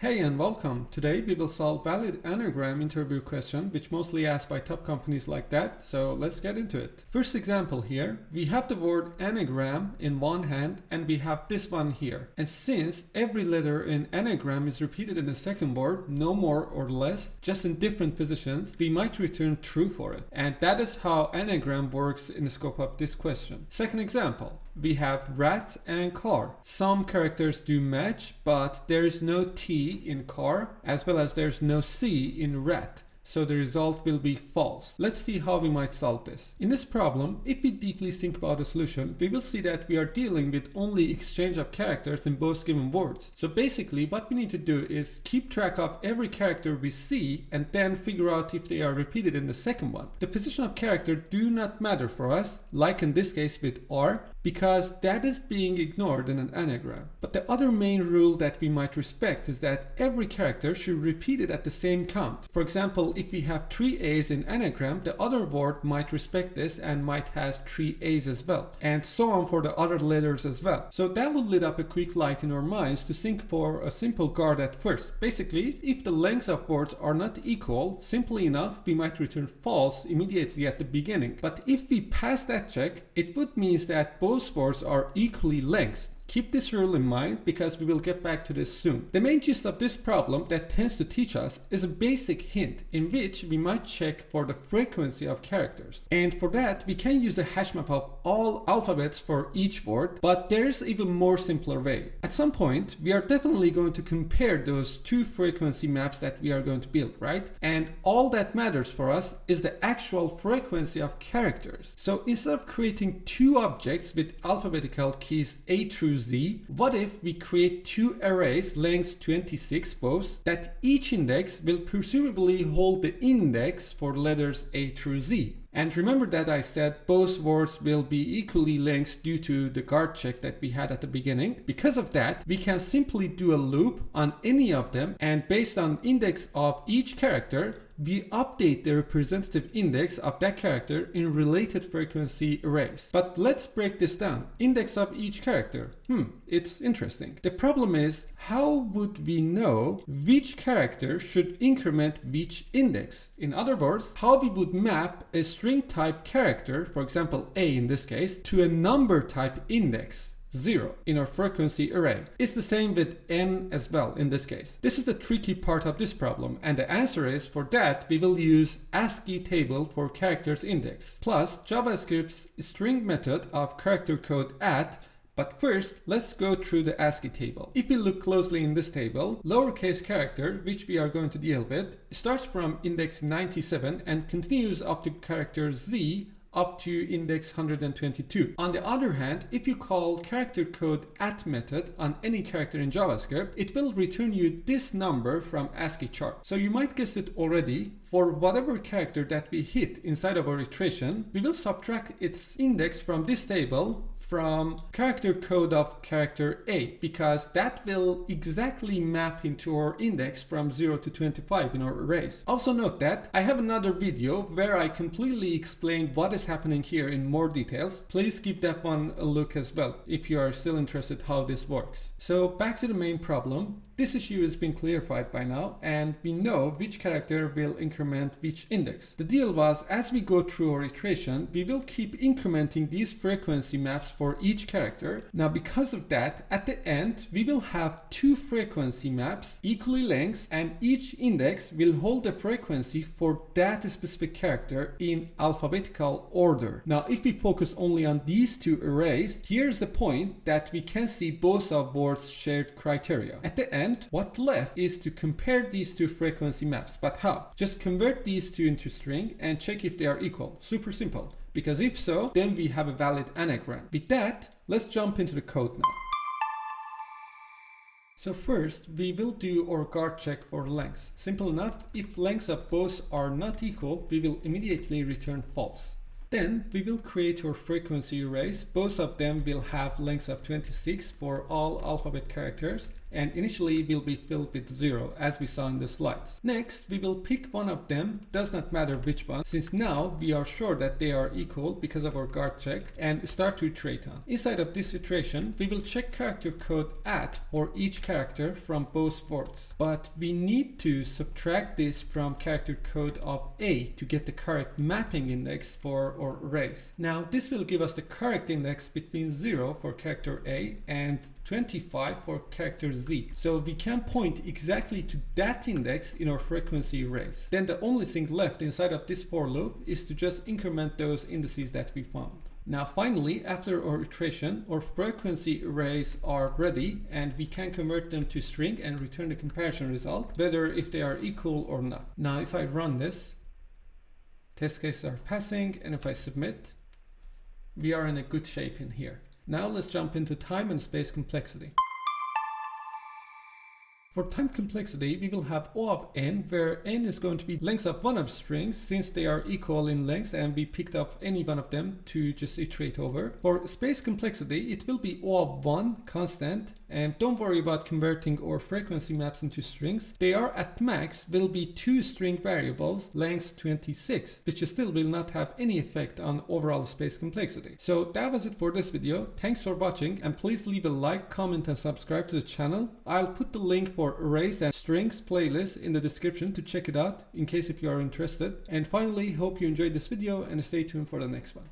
Hey and welcome. Today we will solve valid anagram interview question which mostly asked by top companies like that, so let's get into it. First example here, we have the word anagram in one hand and we have this one here. And since every letter in anagram is repeated in the second word, no more or less, just in different positions, we might return true for it. And that is how anagram works in the scope of this question. Second example. We have rat and car. Some characters do match, but there is no T in car, as well as there's no C in rat. So the result will be false. Let's see how we might solve this. In this problem, if we deeply think about the solution, we will see that we are dealing with only exchange of characters in both given words. So basically, what we need to do is keep track of every character we see and then figure out if they are repeated in the second one. The position of character do not matter for us, like in this case with R, because that is being ignored in an anagram. But the other main rule that we might respect is that every character should repeat it at the same count. For example, if we have 3 A's in anagram, the other word might respect this and might have 3 A's as well, and so on for the other letters as well. So that will lit up a quick light in our minds to think for a simple guard at first. Basically, if the lengths of words are not equal, simply enough, we might return false immediately at the beginning. But if we pass that check, it would mean that both words are equally lengthed. Keep this rule in mind because we will get back to this soon. The main gist of this problem that tends to teach us is a basic hint in which we might check for the frequency of characters. And for that, we can use a hash map of all alphabets for each word, but there's even more simpler way. At some point, we are definitely going to compare those two frequency maps that we are going to build, right? And all that matters for us is the actual frequency of characters. So instead of creating two objects with alphabetical keys A through Z, what if we create two arrays lengths 26 both, that each index will presumably hold the index for letters A through Z. And remember that I said both words will be equally length due to the guard check that we had at the beginning. Because of that, we can simply do a loop on any of them, and based on index of each character, we update the representative index of that character in related frequency arrays. But let's break this down. Index of each character. It's interesting. The problem is, how would we know which character should increment which index? In other words, how we would map a string type character, for example A in this case, to a number type index 0 in our frequency array. It's the same with n as well in this case. This is the tricky part of this problem, and the answer is, for that we will use ASCII table for characters index plus JavaScript's string method of character code at. But first, let's go through the ASCII table. If we look closely in this table, lowercase character, which we are going to deal with, starts from index 97 and continues up to character Z up to index 122. On the other hand, if you call character code at method on any character in JavaScript, it will return you this number from ASCII chart. So you might guess it already, for whatever character that we hit inside of our iteration, we will subtract its index from this table from character code of character A, because that will exactly map into our index from 0 to 25 in our arrays. Also note that I have another video where I completely explain what is happening here in more details. Please give that one a look as well if you are still interested how this works. So back to the main problem. This issue has been clarified by now, and we know which character will increment which index. The deal was, as we go through our iteration, we will keep incrementing these frequency maps for each character. Now, because of that, at the end, we will have two frequency maps, equally lengths, and each index will hold the frequency for that specific character in alphabetical order. Now, if we focus only on these two arrays, here's the point that we can see both of words' shared criteria. At the end, what left is to compare these two frequency maps. But how? Just convert these two into string and check if they are equal. Super simple. Because if so, then we have a valid anagram. With that, let's jump into the code now. So first, we will do our guard check for lengths. Simple enough, if lengths of both are not equal, we will immediately return false. Then we will create our frequency arrays. Both of them will have lengths of 26 for all alphabet characters. and initially will be filled with 0 as we saw in the slides. Next, we will pick one of them, does not matter which one, since now we are sure that they are equal because of our guard check, and start to iterate on. Inside of this iteration, we will check character code at for each character from both words. But we need to subtract this from character code of A to get the correct mapping index for our arrays. Now this will give us the correct index between 0 for character A and 25 for character Z. So we can point exactly to that index in our frequency arrays. Then the only thing left inside of this for loop is to just increment those indices that we found. Now finally, after our iteration, our frequency arrays are ready and we can convert them to string and return the comparison result, whether if they are equal or not. Now if I run this, test cases are passing, and if I submit, we are in a good shape in here. Now let's jump into time and space complexity. For time complexity, we will have O of n, where n is going to be length of one of strings, since they are equal in length and we picked up any one of them to just iterate over. For space complexity, it will be O of 1 constant, and don't worry about converting our frequency maps into strings. They are at max will be 2 string variables, length 26, which still will not have any effect on overall space complexity. So that was it for this video. Thanks for watching, and please leave a like, comment and subscribe to the channel. I'll put the link for arrays and strings playlist in the description to check it out in case if you are interested. And finally, hope you enjoyed this video and stay tuned for the next one.